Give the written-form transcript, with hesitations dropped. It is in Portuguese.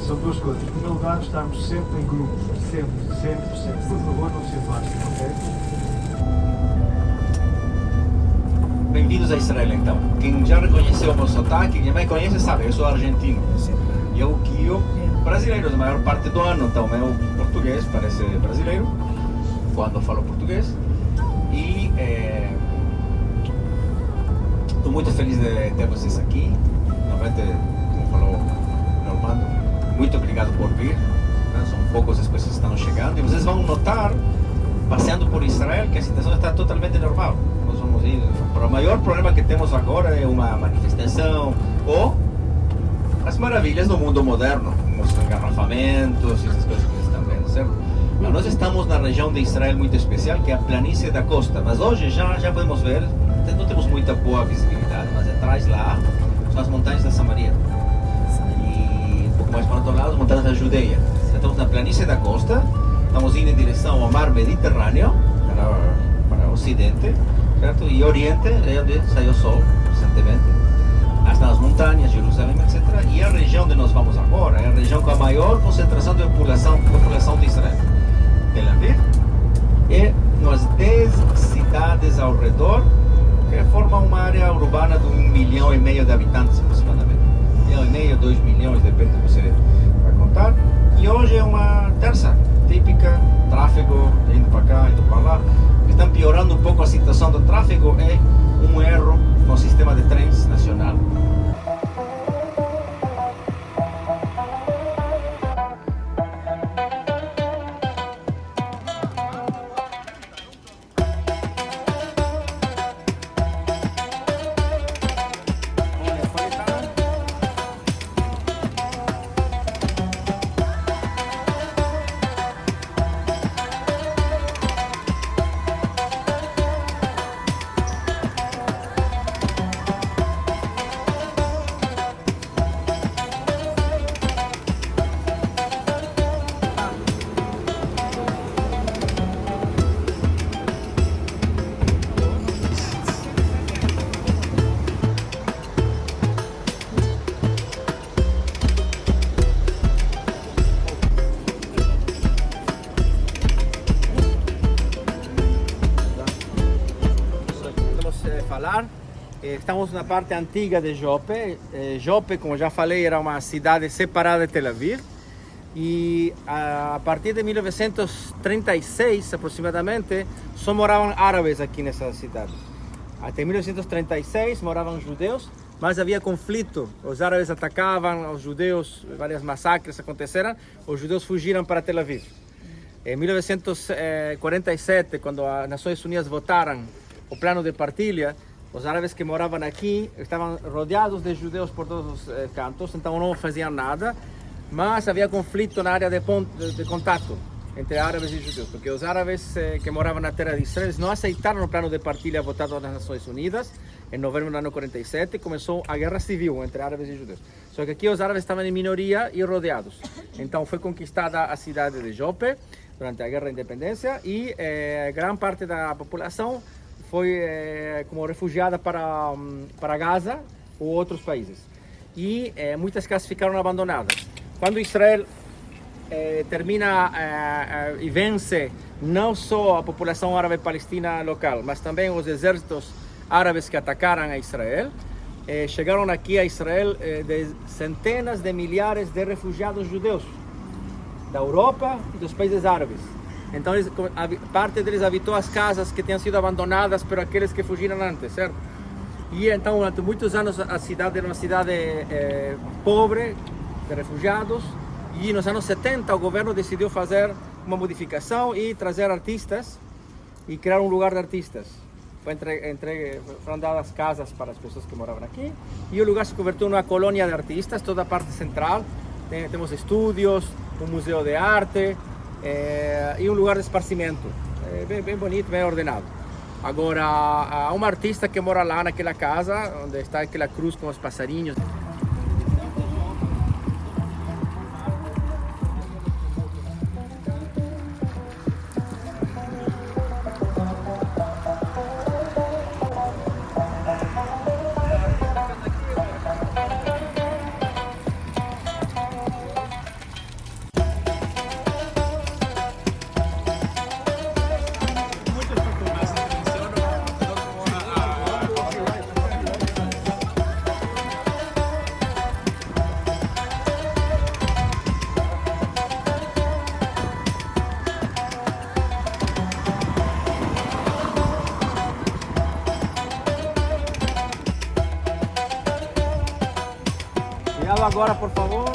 são duas coisas. Em primeiro lugar, estarmos sempre em grupos, sempre. Por favor, não se afastem, ok? Bem-vindos a Israel, então. Quem já reconheceu o meu sotaque, quem me conhece sabe, eu sou argentino. E eu guio brasileiros a maior parte do ano, então meu português parece brasileiro, quando falo português. E estou muito feliz de ter vocês aqui. Novamente, como falou Normando, muito obrigado por vir. São poucas as pessoas que estão chegando e vocês vão notar, passeando por Israel, que a situação está totalmente normal. Nós vamos ir. O maior problema que temos agora é uma manifestação ou as maravilhas do mundo moderno, os engarrafamentos e essas coisas que vocês estão vendo, certo? Mas nós estamos na região de Israel muito especial, que é a planície da costa. Mas hoje já podemos ver, não temos muita boa visibilidade, mas atrás lá são as montanhas da Samaria. E um pouco mais para o outro lado, as montanhas da Judeia. Estamos na planície da costa, estamos indo em direção ao mar Mediterrâneo, para o ocidente, certo? E oriente é onde saiu o sol recentemente. Lá estão as montanhas, Jerusalém, etc. E a região onde nós vamos agora é a região com a maior concentração de população de Israel. Tel Aviv e nas 10 cidades ao redor, que formam uma área urbana de 1,5 milhão de habitantes aproximadamente. 1,5 milhão, 2 milhões, depende do que você vai contar. E hoje é uma terça típica, tráfego indo para cá, indo para lá. Estão piorando um pouco a situação do tráfego, é um erro no sistema de trens nacional. Estamos na parte antiga de Jope. Jope, como já falei, era uma cidade separada de Tel Aviv. E a partir de 1936, aproximadamente, só moravam árabes aqui nessa cidade. Até 1936 moravam judeus, mas havia conflito. Os árabes atacavam os judeus, vários massacres aconteceram. Os judeus fugiram para Tel Aviv. Em 1947, quando as Nações Unidas votaram o plano de partilha, os árabes que moravam aqui estavam rodeados de judeus por todos os cantos, então não faziam nada, mas havia conflito na área de contato entre árabes e judeus, porque os árabes que moravam na terra de Israel não aceitaram o plano de partilha votado nas Nações Unidas. Em novembro do ano 47 começou a guerra civil entre árabes e judeus. Só que aqui os árabes estavam em minoria e rodeados. Então foi conquistada a cidade de Jope durante a guerra da independência e grande parte da população foi como refugiada para Gaza ou outros países. E muitas casas ficaram abandonadas. Quando Israel termina e vence não só a população árabe palestina local, mas também os exércitos árabes que atacaram a Israel, chegaram aqui a Israel de centenas de milhares de refugiados judeus da Europa e dos países árabes. Então, parte deles habitou as casas que tinham sido abandonadas por aqueles que fugiram antes, certo? E então, durante muitos anos, a cidade era uma cidade pobre, de refugiados. E nos anos 70, o governo decidiu fazer uma modificação e trazer artistas e criar um lugar de artistas. Foram dadas casas para as pessoas que moravam aqui. E o lugar se convertiu numa colônia de artistas, toda a parte central. Temos estúdios, um museu de arte, e um lugar de esparcimento, bem bonito, bem ordenado. Agora, há uma artista que mora lá naquela casa, onde está aquela cruz com os passarinhos. agora, por favor.